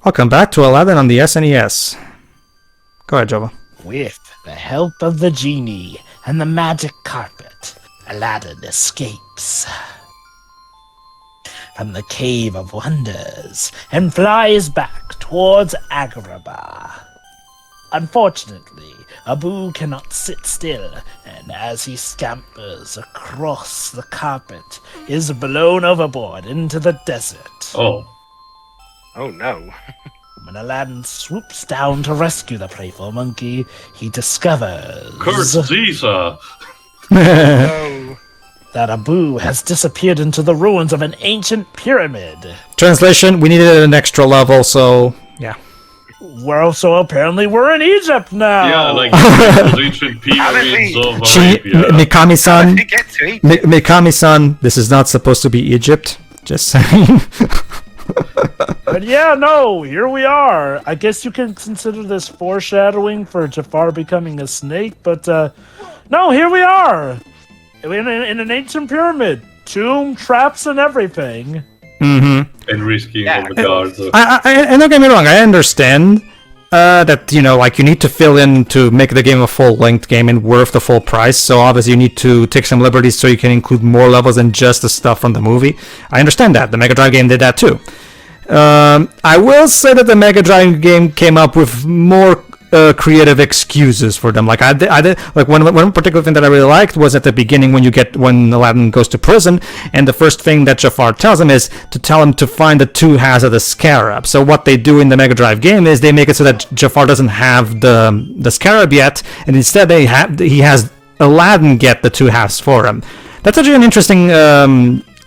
Welcome back to Aladdin on the SNES. Go ahead, Jova. With the help of the genie and the magic carpet, Aladdin escapes from the Cave of Wonders and flies back towards Agrabah. Unfortunately, Abu cannot sit still, and as he scampers across the carpet, is blown overboard into the desert. Oh no. When Aladdin swoops down to rescue the playful monkey, he discovers Caesar! No. that Abu has disappeared into the ruins of an ancient pyramid. Translation, we needed an extra level, so yeah. We're in Egypt now! Yeah, like the ancient pyramids of Arabia. Mikami-san, Get to it. Mikami-san, this is not supposed to be Egypt. Just saying. But yeah, no, here we are. I guess you can consider this foreshadowing for Jafar becoming a snake, but no, here we are. In an ancient pyramid. Tomb, traps, and everything. Mm-hmm. And risking all the guards. And don't get me wrong, I understand that, you know, like, you need to fill in to make the game a full-length game and worth the full price, so obviously you need to take some liberties so you can include more levels than just the stuff from the movie. I understand that. The Mega Drive game did that too. I will say that the Mega Drive game came up with more creative excuses for them. Like I did like one particular thing that I really liked was at the beginning when Aladdin goes to prison, and the first thing that Jafar tells him is to tell him to find the two halves of the scarab. So what they do in the Mega Drive game is they make it so that Jafar doesn't have the scarab yet, and instead he has Aladdin get the two halves for him. That's actually an interesting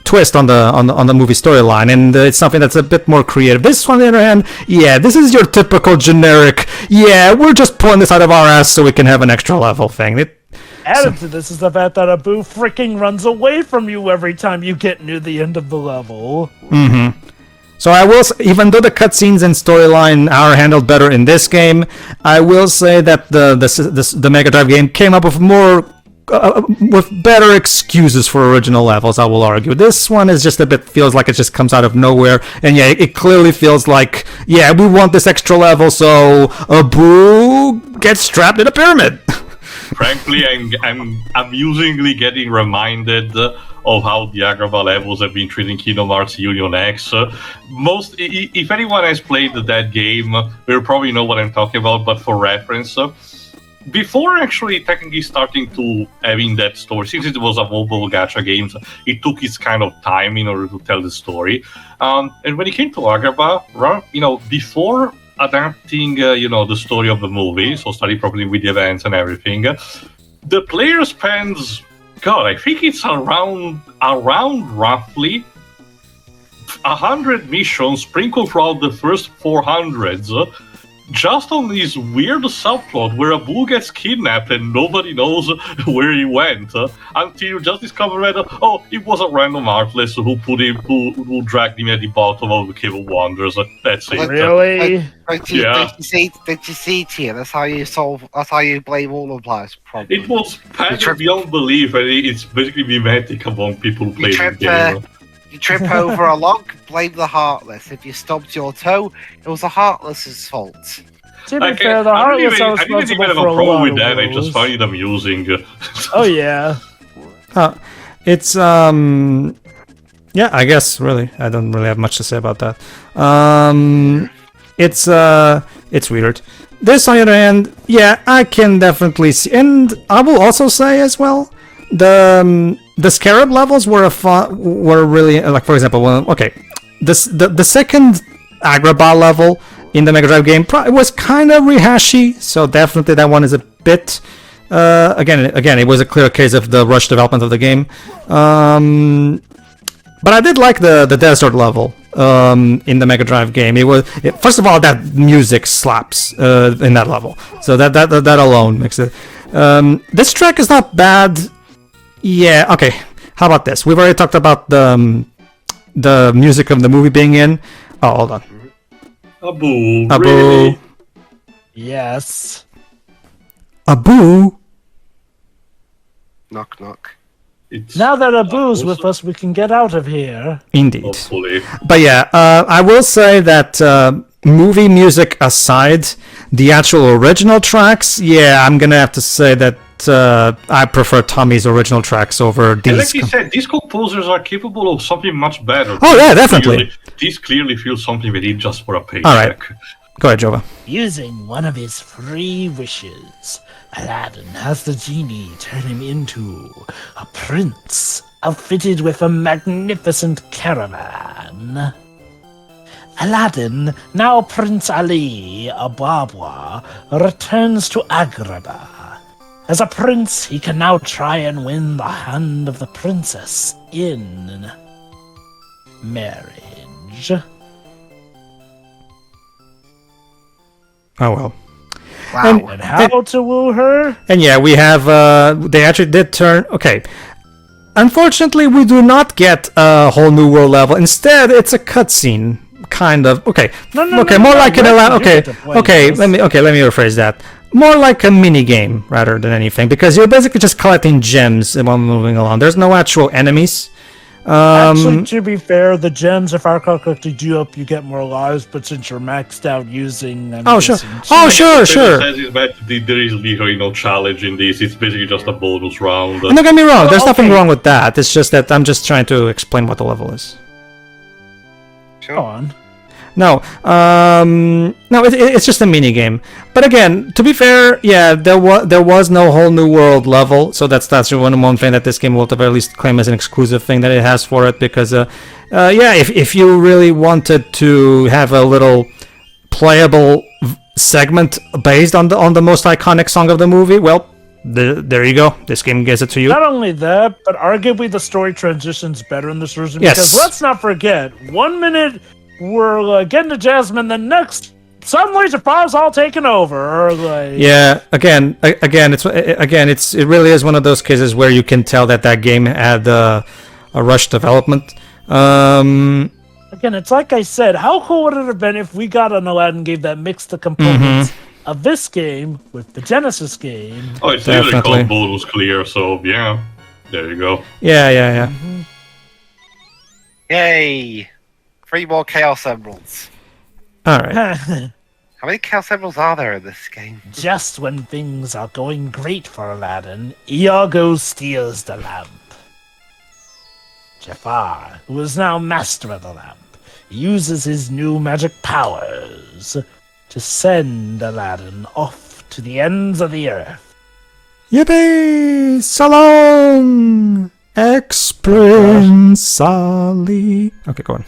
twist on the movie storyline, and it's something that's a bit more creative. This, on the other hand, yeah, this is your typical generic, yeah, we're just pulling this out of our ass so we can have an extra level thing. Added to this is the fact that Abu freaking runs away from you every time you get near the end of the level. Mm-hmm. So I will say, even though the cutscenes and storyline are handled better in this game, I will say that the Mega Drive game came up with with better excuses for original levels, I will argue. This one is just feels like it just comes out of nowhere, and yeah, it clearly feels like, yeah, we want this extra level, so Abu gets trapped in a pyramid. Frankly, I'm amusingly getting reminded of how the Agrabah levels have been treating Kingdom Hearts Union X. If anyone has played that game, will probably know what I'm talking about, but for reference, before actually technically starting to having that story, since it was a mobile gacha game, it took its kind of time in order to tell the story. And when it came to Agrabah, before adapting, the story of the movie, so starting properly with the events and everything, the player spends, God, I think it's around roughly 100 missions sprinkled throughout the first 400s. Just on this weird subplot where Abu gets kidnapped and nobody knows where he went, until you just discover that, it was a random Heartless who dragged him at the bottom of the Cave of Wonders. That's it. Really? Don't you see it here? That's how you blame all of life's problems. It was patterned beyond belief, and it's basically mimetic among people who play the game. You trip over a log, blame the Heartless. If you stubbed your toe, it was the Heartless's fault. To be fair, the Heartless are responsible for a lot of I didn't even have a problem with that, I rules. just find it amusing. Oh yeah. It's yeah, I guess really I don't really have much to say about that. It's weird. This, on the other hand, yeah, I can definitely see, and I will also say as well, the scarab levels were really, like, for example, the second Agrabah level in the Mega Drive game was kind of rehashy, so definitely that one is a bit again it was a clear case of the rush development of the game, but I did like the desert level in the Mega Drive game. First of all, that music slaps in that level, so that alone makes it. This track is not bad. Yeah, okay. How about this? We've already talked about the music of the movie being in. Oh, hold on. Abu. Really? Yes. Abu. Knock, knock. Now that Abu's with us, we can get out of here. Indeed. Hopefully. But yeah, I will say that movie music aside, the actual original tracks, yeah, I'm gonna have to say that I prefer Tommy's original tracks over these. And like you said, these composers are capable of something much better. Oh yeah, definitely. These clearly feel something they did just for a paycheck. All right, go ahead, Jova. Using one of his free wishes, Aladdin has the genie turn him into a prince outfitted with a magnificent caravan. Aladdin, now Prince Ali Ababwa, returns to Agrabah. As a prince, he can now try and win the hand of the princess in marriage. Oh well. Wow. And how to woo her? And yeah, we have. They actually did turn. Okay. Unfortunately, we do not get a whole new world level. Instead, it's a cutscene, kind of. Okay. No, More like an Aladdin. you Okay. get to play Okay. this. Let me rephrase that. More like a mini game rather than anything, because you're basically just collecting gems while moving along. There's no actual enemies. Actually, to be fair, the gems, if our quickly do up, you get more lives, but since you're maxed out using... Oh, sure. Oh, sure. Says is that there is literally no challenge in this. It's basically just a bonus round. And don't get me wrong. There's nothing okay. wrong with that. It's just that I'm just trying to explain what the level is. Sure. Go on. No, it's just a mini game. But again, to be fair, yeah, there was no whole new world level, so that's one thing that this game will at the very least claim as an exclusive thing that it has for it. Because, yeah, if you really wanted to have a little playable segment based on the most iconic song of the movie, well, there you go. This game gives it to you. Not only that, but arguably the story transitions better in this version. Yes. Because let's not forget, 1 minute we're getting to Jasmine, the next suddenly Jafar's all taken over. Or like, Yeah, again, it really is one of those cases where you can tell that game had a rushed development. Again, it's like I said, how cool would it have been if we got an Aladdin game that mixed the components of this game with the Genesis game? Oh, it's Definitely. literally called bonus clear, so yeah. There you go. Yeah. Yay! 3 more Chaos Emeralds. All right. How many Chaos Emeralds are there in this game? Just when things are going great for Aladdin, Iago steals the lamp. Jafar, who is now master of the lamp, uses his new magic powers to send Aladdin off to the ends of the earth. Yippee! So long! Ex-Prince Ali. Okay, go on.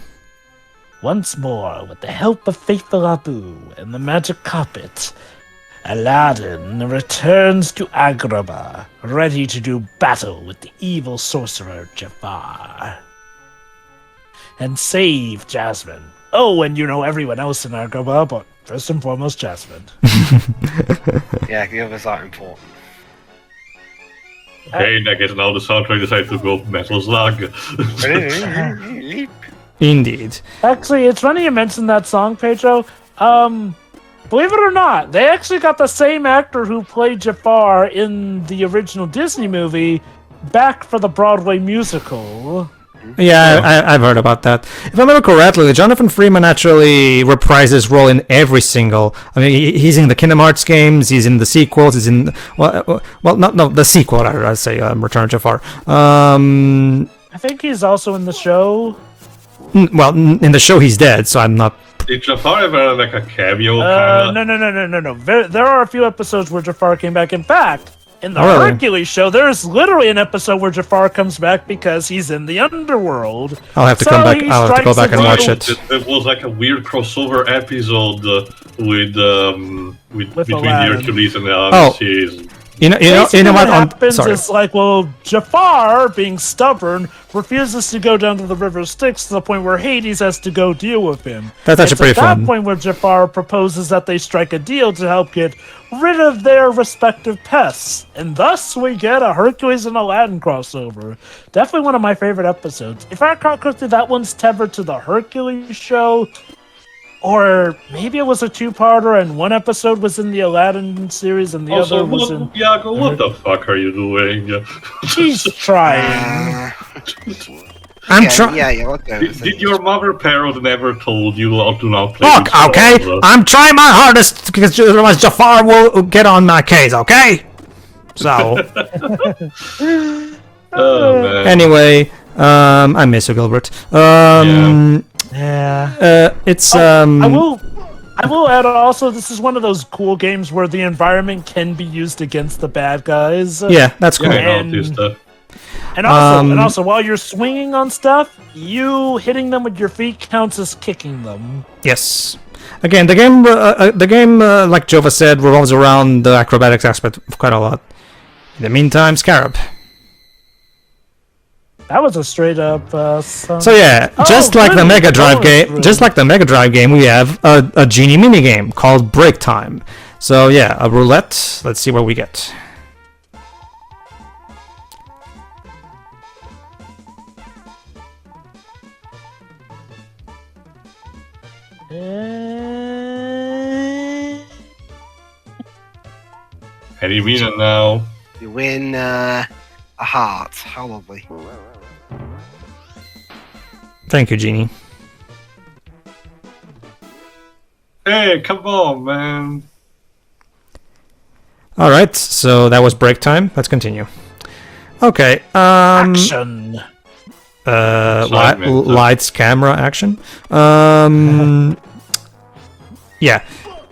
Once more, with the help of faithful Abu and the magic carpet, Aladdin returns to Agrabah, ready to do battle with the evil sorcerer Jafar. And save Jasmine. Oh, and everyone else in Agrabah, but first and foremost, Jasmine. Yeah, the others aren't important. Okay, I guess now the soundtrack decided to go Metal Slug. Indeed. Actually, it's funny you mentioned that song, Pedro. Believe it or not, they actually got the same actor who played Jafar in the original Disney movie back for the Broadway musical. Yeah, I've heard about that. If I remember correctly, Jonathan Freeman actually reprised his role in every single. I mean, he's in the Kingdom Hearts games. He's in the sequels. He's in the sequel. I'd say Return of Jafar. I think he's also in the show. Well, in the show he's dead, so I'm not. Did Jafar ever have like a cameo? No. There are a few episodes where Jafar came back. In fact, in the really? Hercules show, there's literally an episode where Jafar comes back because he's in the underworld. I'll have to come back. I'll have to go back and watch it. There was like a weird crossover episode with between Aladdin. the Hercules and the Aladdin series. You know What what? happens Sorry. is like, well, Jafar, being stubborn, refuses to go down to the River Styx to the point where Hades has to go deal with him. That's actually pretty It's at fun. that point where Jafar proposes that they strike a deal to help get rid of their respective pests, and thus we get a Hercules and Aladdin crossover. Definitely one of my favorite episodes. If I recall correctly, that one's tethered to the Hercules show. Or maybe it was a two-parter and one episode was in the Aladdin series and the other was in... Iago, what the fuck are you doing? He's trying. I'm trying. Yeah, let's go. Did your mother parrot never told you how to not play? Look, this okay? game? I'm trying my hardest because otherwise Jafar will get on my case, okay? So, Oh, man. anyway, I miss you, Gilbert. It's, I will add also, this is one of those cool games where the environment can be used against the bad guys. yeah, that's cool. Yeah, I And- noticed. And also, while you're swinging on stuff, you hitting them with your feet counts as kicking them. Yes. Again, the game, like Jova said, revolves around the acrobatics aspect quite a lot. In the meantime, Scarab. That was a straight up. So yeah, just like the really? Mega Drive Oh, game, really? just like the Mega Drive game, we have a genie mini game called Break Time. So yeah, a roulette. Let's see what we get. Any winner now? You win a heart. How lovely. Thank you, genie. Hey, come on, man. All right, so that was Break Time. Let's continue. Okay. Action. Assignment. Lights, camera, action. Yeah.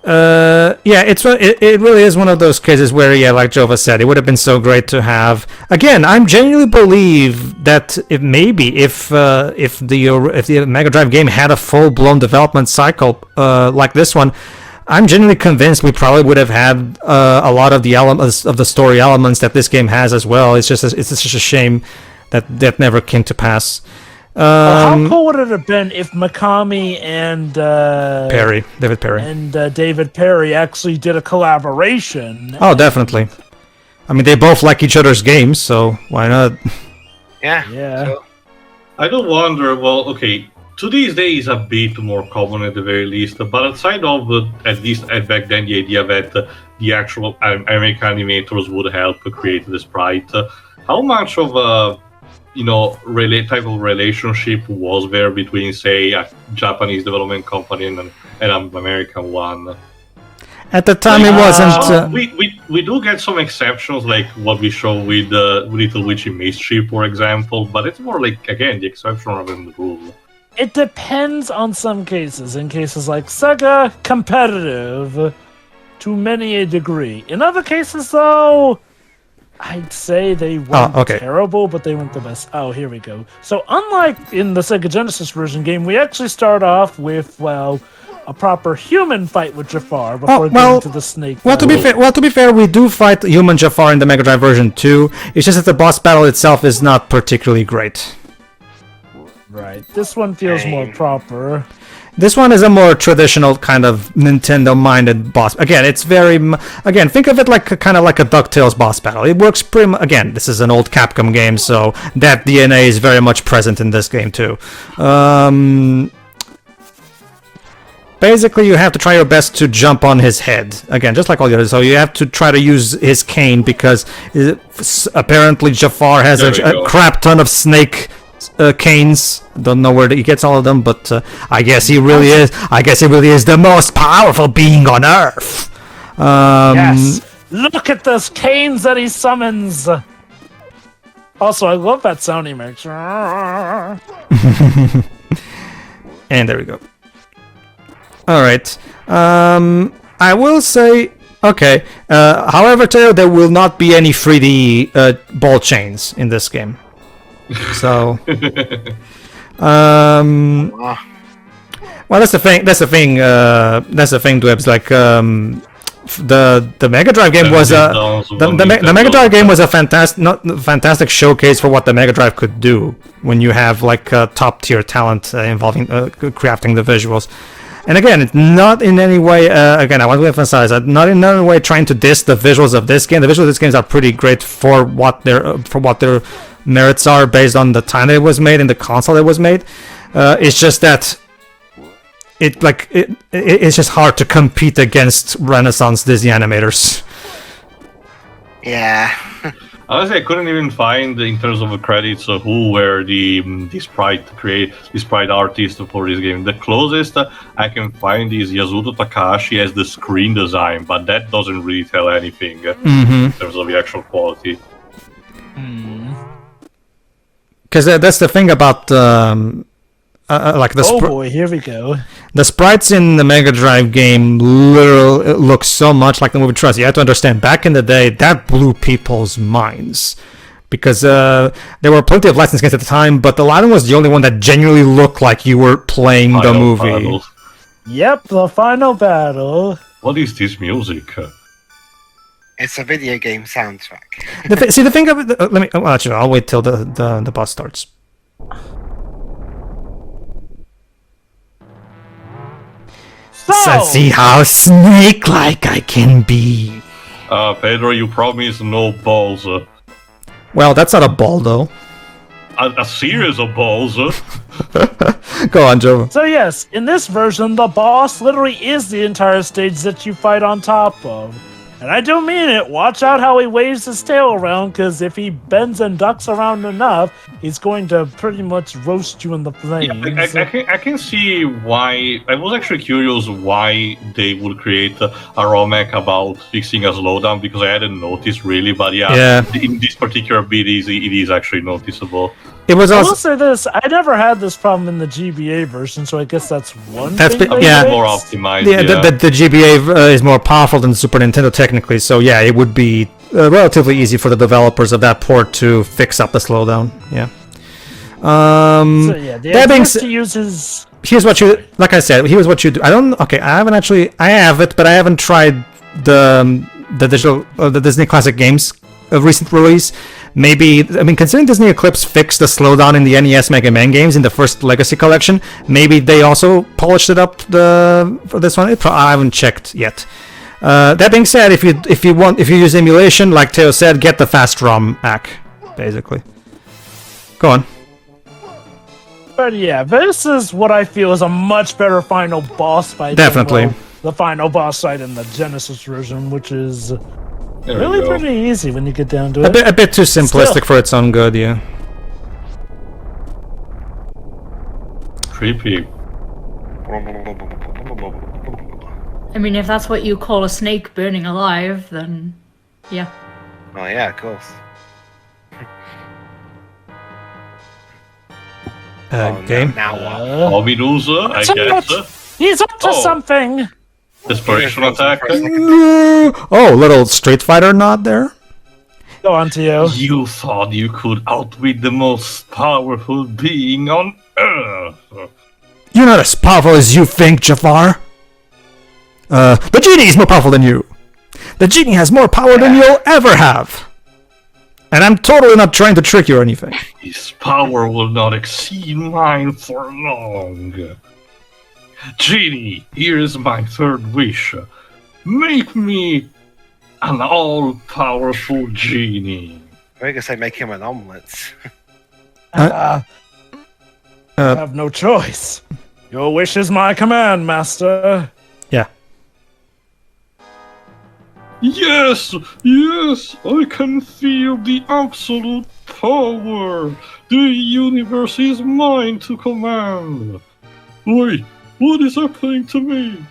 It really is one of those cases where, yeah, like Jova said, it would have been so great to have. Again, I'm genuinely believe that if the Mega Drive game had a full-blown development cycle like this one, I'm genuinely convinced we probably would have had a lot of the elements of the story elements that this game has as well. It's just a shame that never came to pass. How cool would it have been if Mikami and David Perry. and David Perry actually did a collaboration? Oh, definitely. I mean, they both like each other's games, so why not? Yeah. Yeah. So, I do wonder, well, okay, to these days a bit more common at the very least, but outside of, at least back then, the idea that the actual American animators would help create the sprite, how much of a type of relationship was there between, say, a Japanese development company and an American one? At the time, it wasn't. We do get some exceptions, like what we show with Little Witchy Mischief, for example, but it's more like, again, the exception rather than the rule. It depends on some cases. In cases like Sega, competitive to many a degree. In other cases, though, I'd say they weren't terrible, but they weren't the best. Oh, here we go. So unlike in the Sega Genesis version game, we actually start off with, well, a proper human fight with Jafar before getting to the snake. Well, to be fair, we do fight human Jafar in the Mega Drive version too. It's just that the boss battle itself is not particularly great. Right. This one feels more proper. This one is a more traditional kind of Nintendo-minded boss. Again, it's very... Again, think of it like kind of like a DuckTales boss battle. It works pretty... Again, this is an old Capcom game, so that DNA is very much present in this game too. Basically, you have to try your best to jump on his head. Again, just like all the others. So you have to try to use his cane because apparently Jafar has a crap ton of snake canes. Don't know where he gets all of them, but I guess he really is. I guess he really is the most powerful being on Earth. Yes. Look at those canes that he summons. Also, I love that sound he makes. And there we go. All right. I will say. Okay. However, Teo, there will not be any 3D ball chains in this game. So, well, that's the thing. That's the thing, Dwebs. Like, the Mega Drive game was the Mega Drive game was a fantastic showcase for what the Mega Drive could do when you have like top tier talent involving crafting the visuals. And again, it's not in any way. Again, I want to emphasize, not in any way trying to diss the visuals of this game. The visuals of this game are pretty great for what their merits are based on the time that it was made and the console it was made. It's just that it's just hard to compete against Renaissance Disney animators. yeah. Honestly, I couldn't even find in terms of the credits who were the sprite artist for this game. The closest I can find is Yasuto Takahashi as the screen design, but that doesn't really tell anything in terms of the actual quality. Because that's the thing about like the boy, here we go. The sprites in the Mega Drive game literally look so much like the movie Trust. You have to understand, back in the day, that blew people's minds. Because there were plenty of licensed games at the time, but Aladdin was the only one that genuinely looked like you were playing the movie. Battle. Yep, the final battle. What is this music? It's a video game soundtrack. See, the thing of it, actually, I'll wait till the boss starts. So see how snake-like I can be. Pedro, you promised no balls. Well, that's not a ball, though. A series of balls. Go on, Joe. So yes, in this version, the boss literally is the entire stage that you fight on top of. And I do mean it. Watch out how he waves his tail around, because if he bends and ducks around enough, he's going to pretty much roast you in the flames. Yeah, I can see why. I was actually curious why they would create a ROM-hack about fixing a slowdown, because I hadn't noticed really. But yeah. In this particular bit, it is actually noticeable. It was also. I will say this: I never had this problem in the GBA version, so I guess that's one. That's thing more optimized. Yeah, the GBA is more powerful than the Super Nintendo technically, so yeah, it would be relatively easy for the developers of that port to fix up the slowdown. Yeah. So yeah, that being said, to use his. Here's what you, like I said, here's what you do. I have it, but I haven't tried the Disney Classic Games of recent release. Maybe, considering Disney Eclipse fixed the slowdown in the NES Mega Man games in the first Legacy Collection, maybe they also polished it up for this one. I haven't checked yet. That being said, if you use emulation, like Teo said, get the fast ROM hack, basically. Go on. But yeah, this is what I feel is a much better final boss fight. Definitely. The final boss fight in the Genesis version, which is really pretty easy when you get down to it. A bit too simplistic for its own good, yeah. Creepy. I mean, if that's what you call a snake burning alive, then yeah. Oh yeah, of course. Game. Now what? Ominusa, I guess. He's up to something. Desperation attack. Oh, little Street Fighter nod there. Go on, Teo. You thought you could outwit the most powerful being on Earth. You're not as powerful as you think, Jafar. The genie is more powerful than you. The genie has more power than you'll ever have. And I'm totally not trying to trick you or anything. His power will not exceed mine for long. Genie, here is my third wish. Make me an all-powerful genie. I was gonna say make him an omelette. I have no choice. Your wish is my command, Master. Yeah. Yes, I can feel the absolute power. The universe is mine to command. Wait, what is happening to me?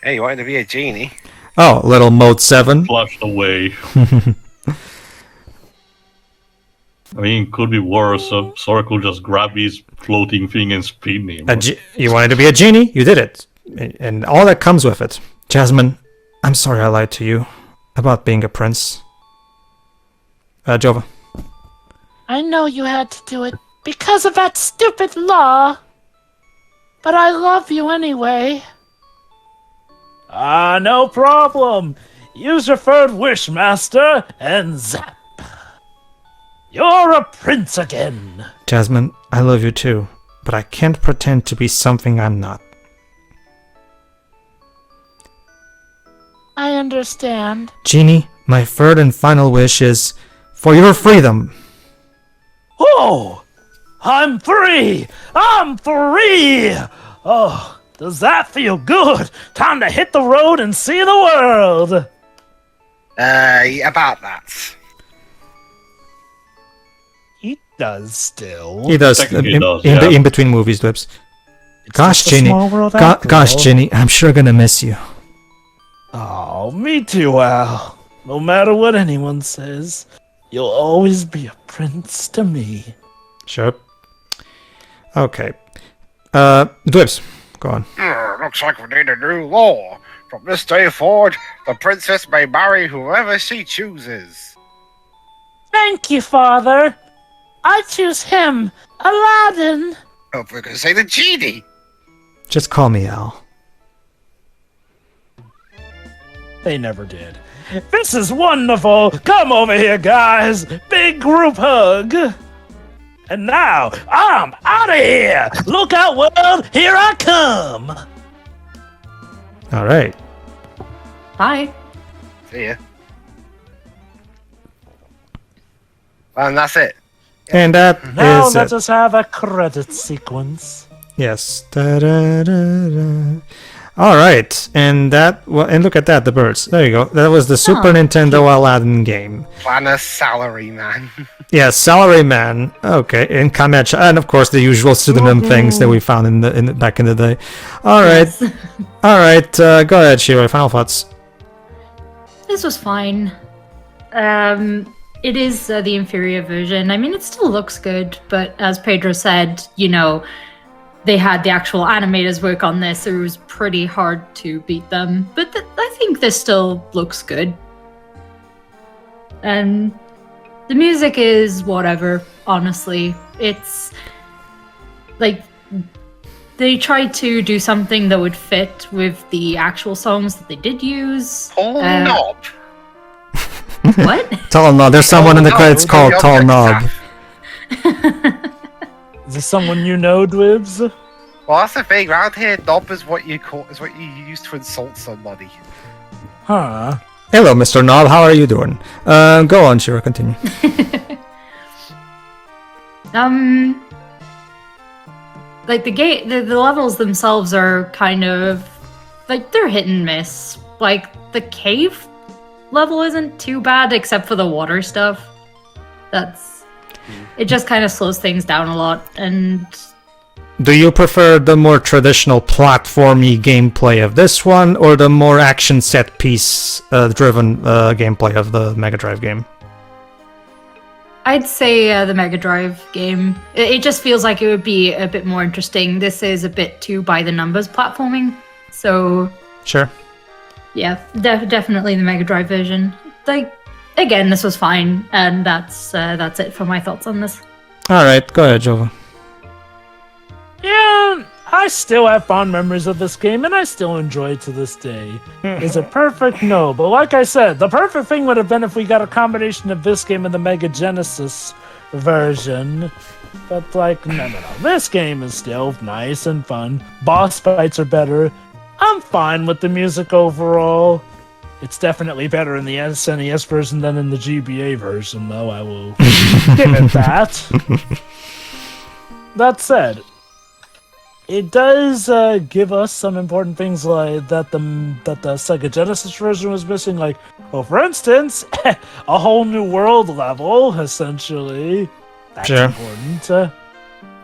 Hey, you wanted to be a genie? Oh, little Mode 7. Flushed away. Could be worse. Sora could just grab his floating thing and spin him. You wanted to be a genie? You did it. And all that comes with it. Jasmine, I'm sorry I lied to you about being a prince. Jova. I know you had to do it because of that stupid law. But I love you anyway. No problem. Use your third wish, Master, and zap. You're a prince again. Jasmine, I love you too, but I can't pretend to be something I'm not. I understand. Genie, my third and final wish is for your freedom. Oh, I'm free! I'm free! Oh, does that feel good? Time to hit the road and see the world! About that. He does still. He does Technically in, does, in the yeah. in-between movies, Dwips. It's Gosh, just a Ginny. small world after Gosh, all. Ginny, I'm sure gonna miss you. Oh, me too, Al. No matter what anyone says, you'll always be a prince to me. Sure. Okay. Dwips, go on. Looks like we need a new law. From this day forward, the princess may marry whoever she chooses. Thank you, Father. I choose him, Aladdin. Oh, we're gonna say the genie. Just call me Al. They never did. This is wonderful! Come over here, guys! Big group hug! And now, I'm out of here! Look out, world! Here I come! All right. Bye. See ya. And that's it. And that Now is let it. us have a credit sequence. Yes. Da-da-da-da. All right, and and look at that, the birds. There you go. That was the Super Oh, Nintendo Aladdin game. Planner salary man. Yeah, Salaryman. Okay, and Kamecha, and of course the usual pseudonym things that we found in the back in the day. All right, Yes. all right. Go ahead, Shiro. Final thoughts. This was fine. It is the inferior version. I mean, it still looks good, but as Pedro said, they had the actual animators work on this, so it was pretty hard to beat them. But I think this still looks good. And the music is whatever, honestly. It's like they tried to do something that would fit with the actual songs that they did use. Paul Knob. What? Tall Knob. There's someone in the credits called Tall Knob. Is this someone you know, Dwibs? Well, that's the thing. Around here, knob is what you use to insult somebody. Huh. Hello, Mr. Knob. How are you doing? Go on, Shiro. Continue. Like the levels themselves are kind of like they're hit and miss. Like the cave level isn't too bad except for the water stuff. It just kind of slows things down a lot. And Do you prefer the more traditional platformy gameplay of this one, or the more action set piece driven gameplay of the Mega Drive game? I'd say the Mega Drive game. It just feels like it would be a bit more interesting. This is a bit too by the numbers platforming. So Sure. yeah, definitely the Mega Drive version. Like again, this was fine, and that's it for my thoughts on this. All right, go ahead, Jova. Yeah, I still have fond memories of this game, and I still enjoy it to this day. Is it perfect? No, but like I said, the perfect thing would have been if we got a combination of this game and the Mega Genesis version. But like, no. This game is still nice and fun. Boss fights are better. I'm fine with the music overall. It's definitely better in the SNES version than in the GBA version, though. I will give it that. That said, it does give us some important things like that the Sega Genesis version was missing. Like, well, for instance, a whole new world level, essentially. That's Sure. important.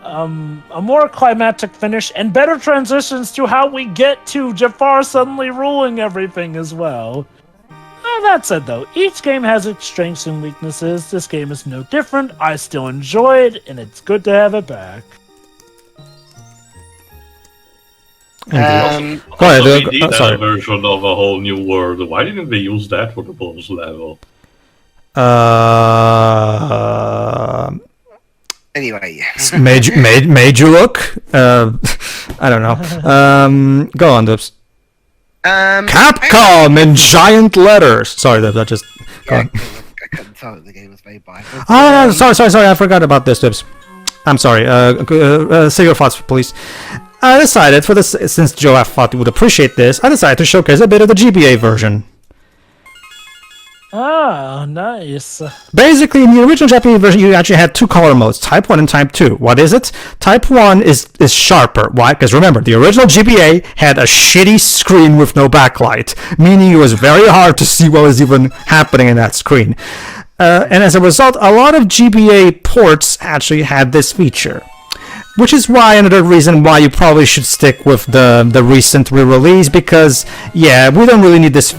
A more climactic finish and better transitions to how we get to Jafar suddenly ruling everything as well. That said, though, each game has its strengths and weaknesses. This game is no different. I still enjoy it, and it's good to have it back. Go ahead. Also, we did have a Sorry. version of a whole new world. Why didn't they use that for the boss level? Anyway, Made you look? I don't know. Go on, Dubs. Capcom in giant letters. Sorry, that just. Go yeah, on. I couldn't tell that the game was made by. Oh, no, sorry. I forgot about this, Dibs. I'm sorry. Say your thoughts, please. I decided for this, since Joe thought would appreciate this, I decided to showcase a bit of the GBA version. Ah, nice. Basically, in the original Japanese version, you actually had two color modes, Type 1 and Type 2. What is it? Type 1 is sharper. Why? Because remember, the original GBA had a shitty screen with no backlight, meaning it was very hard to see what was even happening in that screen. And as a result, a lot of GBA ports actually had this feature. Which is why another reason why you probably should stick with the recent re-release, because yeah, we don't really need this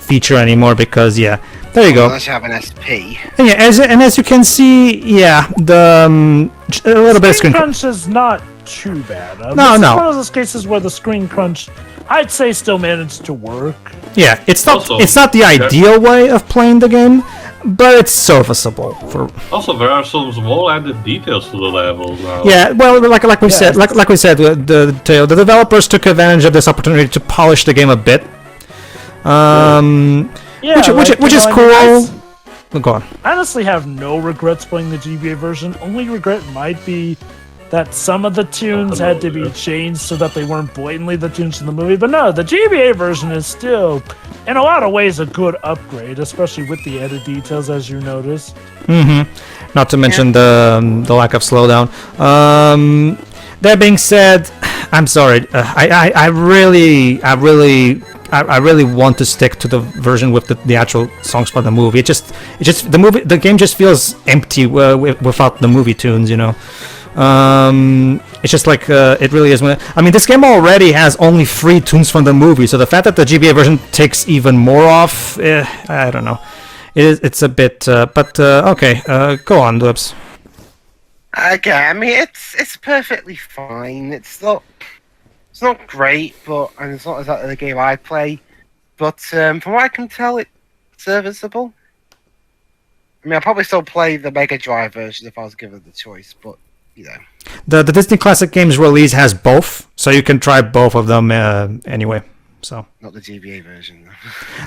feature anymore, because yeah, there you go. Unless you have an SP. And yeah, as you can see, yeah, the a little bit of screen crunch is not too bad. No. It's one of those cases where the screen crunch, I'd say, still managed to work. Yeah, it's not Also, the ideal way of playing the game, but it's serviceable for. Also, there are some small added details to the levels now. Yeah, well, like we said, the developers took advantage of this opportunity to polish the game a bit. Which is cool. Go on. I honestly have no regrets playing the GBA version. Only regret might be that some of the tunes had to be changed so that they weren't blatantly the tunes from the movie. But no, the GBA version is still, in a lot of ways, a good upgrade, especially with the added details, as you notice. Not to mention the lack of slowdown. That being said, I'm sorry. I really want to stick to the version with the actual songs from the movie. The game just feels empty without the movie tunes, you know. It's just like it really is. I mean, this game already has only 3 tunes from the movie, so the fact that the GBA version takes even more off, I don't know. It's a bit, but okay. Go on, Dubs. Okay, I mean it's perfectly fine. It's not great, and it's not exactly the game I play. But from what I can tell, it's serviceable. I mean, I'll probably still play the Mega Drive version if I was given the choice, but you know. The Disney Classic Games release has both, so you can try both of them anyway. So. Not the GBA version.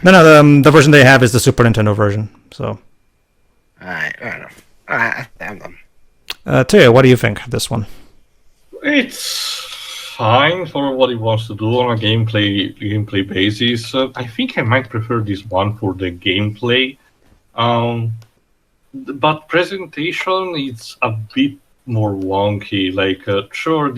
No, the version they have is the Super Nintendo version. So. Alright, fair enough. Alright, I'm done. Teo, what do you think of this one? It's fine for what it wants to do on a gameplay basis. I think I might prefer this one for the gameplay. But presentation, it's a bit more wonky. Like, sure,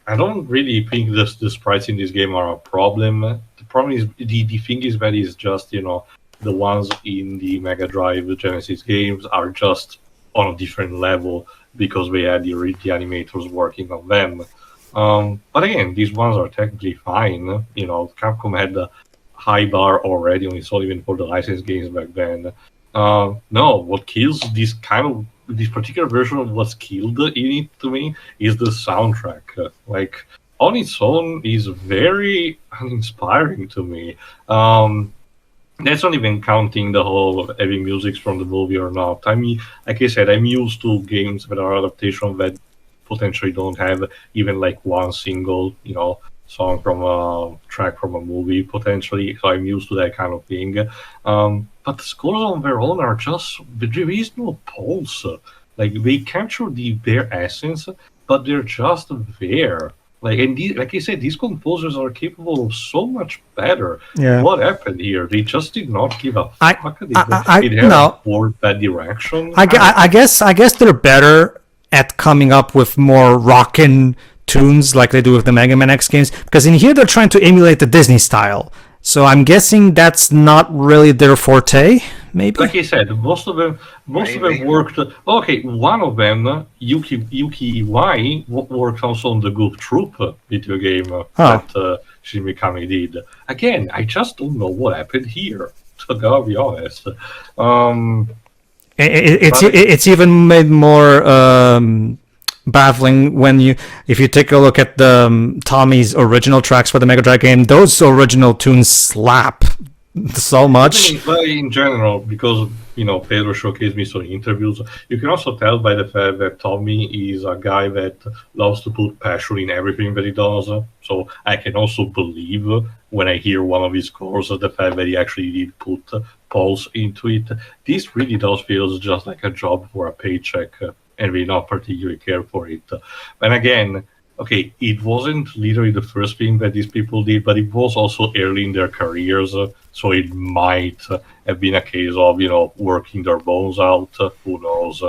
I don't really think the sprites in this game are a problem. The problem is the thing is that it's just, you know, the ones in the Mega Drive Genesis games are just on a different level because we had the animators working on them. But again, these ones are technically fine. You know, Capcom had the high bar already on its own, even for the licensed games back then. No, what kills this particular version of what's killed in it to me is the soundtrack. Like, on its own is very uninspiring to me. That's not even counting the whole heavy music from the movie or not. I mean, like I said, I'm used to games that are adaptations that potentially don't have even like one single, you know, song from a track from a movie potentially. So I'm used to that kind of thing. But the scores on their own are just, there is no pulse. Like, they capture their essence, but they're just there. Like, and like I said, these composers are capable of so much better. Yeah. What happened here? They just did not give a fuck. It no. toward that direction. I guess they're better at coming up with more rockin' tunes like they do with the Mega Man X games, because in here they're trying to emulate the Disney style. So I'm guessing that's not really their forte, maybe? Like I said, most of them worked. Okay, one of them, Yuki Iwai, worked also on the Goof Troop video game that Shin Mikami did. Again, I just don't know what happened here, to be honest. It's even made more baffling if you take a look at the Tommy's original tracks for the Mega Drive game. Those original tunes slap so much. In general, because you know Pedro showcased me some interviews, you can also tell by the fact that Tommy is a guy that loves to put passion in everything that he does. So I can also believe when I hear one of his scores the fact that he actually did put pulse into it. This really does feel just like a job for a paycheck. And we not particularly care for it. And again, okay, it wasn't literally the first thing that these people did, but it was also early in their careers, so it might have been a case of, working their bones out, who knows.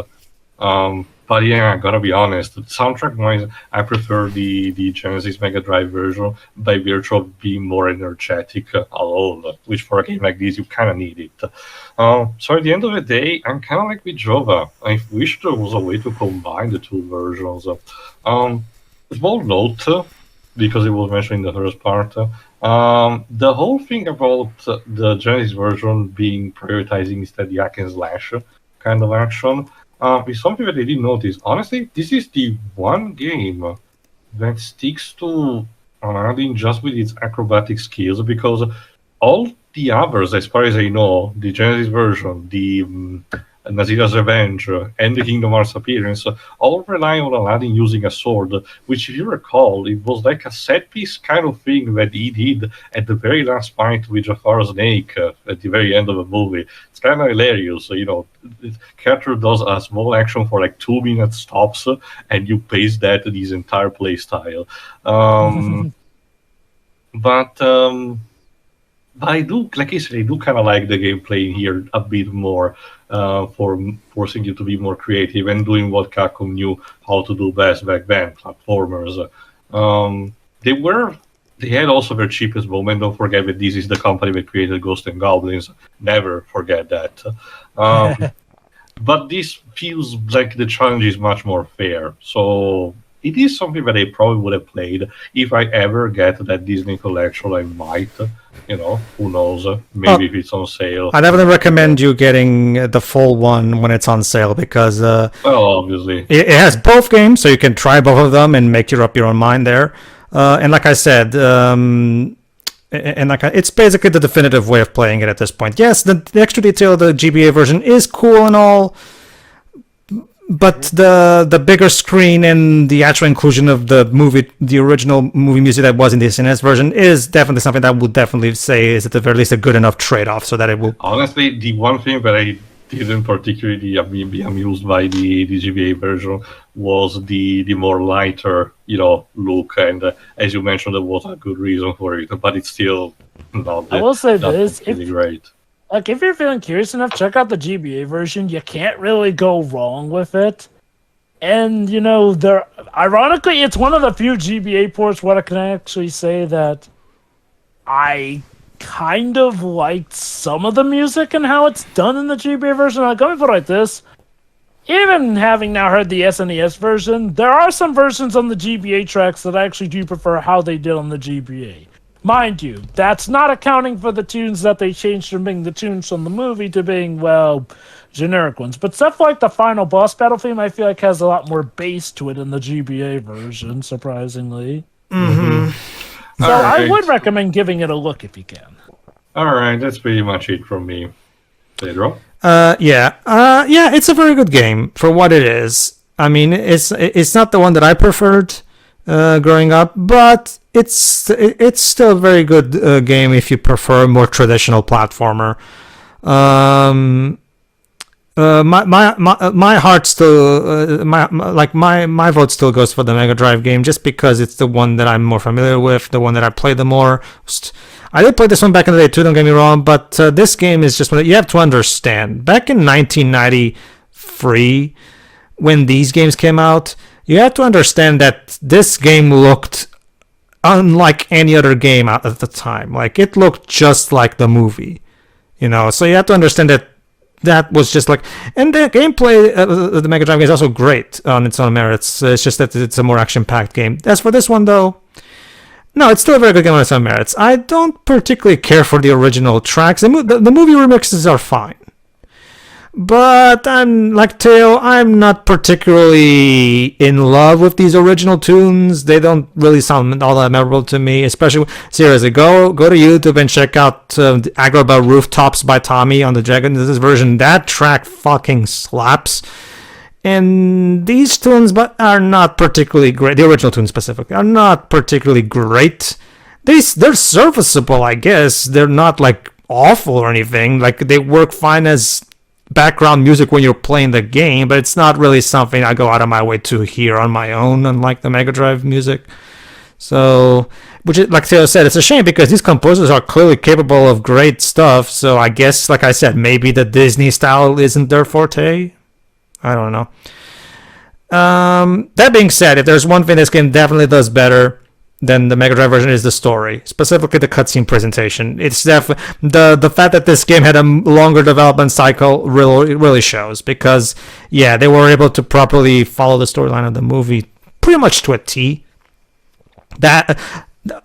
But yeah, I gotta be honest, soundtrack-wise, I prefer the Genesis Mega Drive version by virtue of being more energetic alone, which for a game like this, you kind of need it. So at the end of the day, I'm kind of like with Jova. I wish there was a way to combine the two versions. Small note, because it was mentioned in the first part, the whole thing about the Genesis version being prioritizing instead the hack and slash kind of action is something that I didn't notice. Honestly, this is the one game that sticks to Aladdin just with its acrobatic skills, because all the others, as far as I know, the Genesis version, the Nazira's Revenge, and the Kingdom Hearts appearance, all rely on Aladdin using a sword, which, if you recall, it was like a set-piece kind of thing that he did at the very last fight with Jafar's snake at the very end of the movie. It's kind of hilarious. The character does a small action for like 2 minutes stops, and you paste that to his entire playstyle. But I do, like I said, I do kind of like the gameplay here a bit more, for forcing you to be more creative and doing what Capcom knew how to do best back then, platformers. They had also their cheapest moment. Don't forget that this is the company that created Ghosts and Goblins. Never forget that. But this feels like the challenge is much more fair. So it is something that I probably would have played if I ever get that Disney collection. I might, who knows? Maybe if it's on sale. I definitely recommend you getting the full one when it's on sale, because well, obviously it has both games, so you can try both of them and make up your own mind there. And like I said, it's basically the definitive way of playing it at this point. Yes, the extra detail of the GBA version is cool and all, but the bigger screen and the actual inclusion of the original movie music that was in the SNES version is definitely something that I would definitely say is at the very least a good enough trade-off, so that it will... Honestly, the one thing that I didn't particularly be amused by the GBA version was the more lighter, look, and as you mentioned, there was a good reason for it, but it's still not. I will say this: really great. Like, if you're feeling curious enough, check out the GBA version. You can't really go wrong with it. And, ironically, it's one of the few GBA ports where I can actually say that I kind of liked some of the music and how it's done in the GBA version. Like, let me put it like this. Even having now heard the SNES version, there are some versions on the GBA tracks that I actually do prefer how they did on the GBA. Mind you, that's not accounting for the tunes that they changed from being the tunes from the movie to being, generic ones. But stuff like the final boss battle theme, I feel like has a lot more bass to it in the GBA version, surprisingly. Mm-hmm. So I would recommend giving it a look if you can. Alright, that's pretty much it from me. Pedro? Yeah, it's a very good game for what it is. I mean, it's not the one that I preferred growing up, but it's still a very good game if you prefer a more traditional platformer. My heart still my vote still goes for the Mega Drive game, just because it's the one that I'm more familiar with, the one that I played the most. I did play this one back in the day too, don't get me wrong, but this game is just one you have to understand. Back in 1993, when these games came out, you have to understand that this game looked unlike any other game at the time. Like, it looked just like the movie, so you have to understand that was just like, and the gameplay of the Mega Drive game is also great on its own merits. It's just that it's a more action-packed game. As for this one, though, no, it's still a very good game on its own merits. I don't particularly care for the original tracks. The movie remixes are fine. But I'm like Teo, I'm not particularly in love with these original tunes. They don't really sound all that memorable to me, especially, seriously, go to YouTube and check out the Agrabah Rooftops by Tommy on the Genesis version. That track fucking slaps. And these tunes are not particularly great. The original tunes specifically are not particularly great. They're serviceable, I guess. They're not like awful or anything. Like, they work fine as background music when you're playing the game, but it's not really something I go out of my way to hear on my own, unlike the Mega Drive music. So, which is, like Theo said, it's a shame because these composers are clearly capable of great stuff. So I guess, like I said, maybe the Disney style isn't their forte. I don't know. That being said, if there's one thing this game definitely does better than the Mega Drive version is the story, specifically the cutscene presentation. It's the fact that this game had a longer development cycle really shows, because they were able to properly follow the storyline of the movie pretty much to a T. That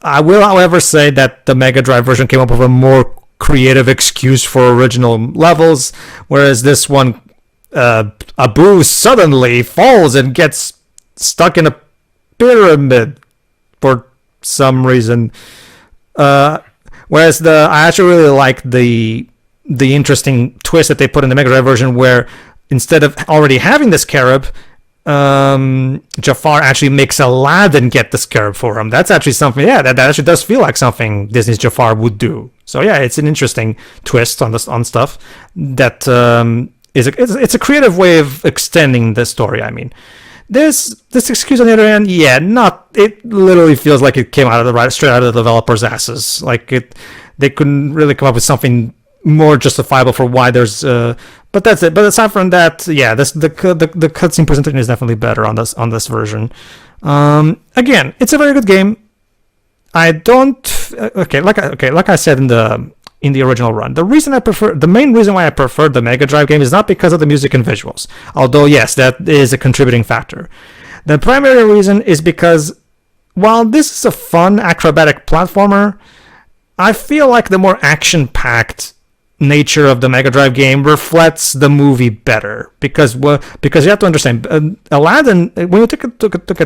I will, however, say that the Mega Drive version came up with a more creative excuse for original levels, whereas this one, Abu suddenly falls and gets stuck in a pyramid for some reason. Whereas I actually really like the interesting twist that they put in the Mega Drive version, where instead of already having the scarab, Jafar actually makes Aladdin get the scarab for him. That's actually something, that actually does feel like something Disney's Jafar would do. So it's an interesting twist on stuff that it's a creative way of extending the story. I mean, this excuse on the other hand, it literally feels like it came straight out of the developers' asses. Like they couldn't really come up with something more justifiable for why there's but that's it. But aside from that, the cutscene presentation is definitely better on this version. Again, it's a very good game. Like I said in the original run, the main reason why I preferred the Mega Drive game is not because of the music and visuals, although yes, that is a contributing factor. The primary reason is because while this is a fun acrobatic platformer, I feel like the more action-packed nature of the Mega Drive game reflects the movie better, because you have to understand, Aladdin, when you look at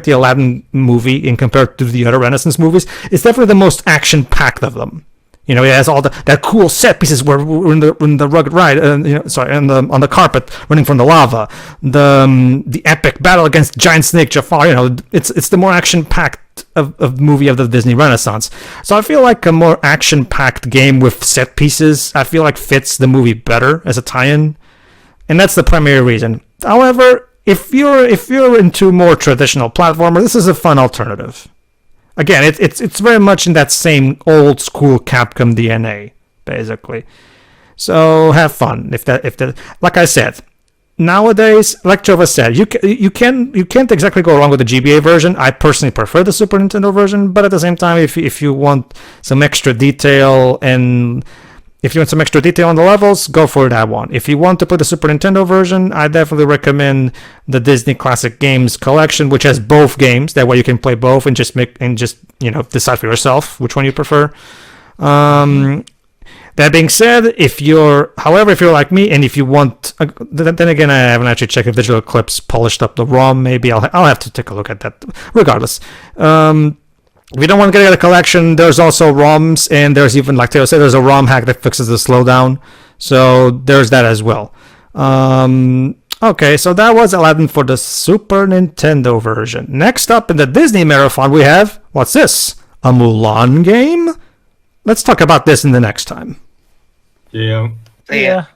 the Aladdin movie and compared to the other Renaissance movies, it's definitely the most action-packed of them. It has all that cool set pieces where we're in the rugged ride, on the carpet running from the lava, the epic battle against giant snake Jafar. It's the more action-packed of movie of the Disney Renaissance. So I feel like a more action-packed game with set pieces, I feel like fits the movie better as a tie-in, and that's the primary reason. However, if you're into more traditional platformer, this is a fun alternative. Again, it's very much in that same old school Capcom DNA, basically. So have fun. If like I said, nowadays, like Jova said, you can't exactly go wrong with the GBA version. I personally prefer the Super Nintendo version, but at the same time, if you want some extra detail on the levels, go for that one. If you want to play the Super Nintendo version, I definitely recommend the Disney Classic Games collection, which has both games. That way you can play both and just decide for yourself which one you prefer. That being said, if you're like me, and if you want, then again, I haven't actually checked if Digital Eclipse polished up the ROM. Maybe I'll have to take a look at that. Regardless, if you don't want to get a collection, there's also ROMs, and there's even, like Theo said, there's a ROM hack that fixes the slowdown. So there's that as well. Okay, so that was Aladdin for the Super Nintendo version. Next up in the Disney Marathon, we have, what's this? A Mulan game? Let's talk about this in the next time. Yeah. Yeah.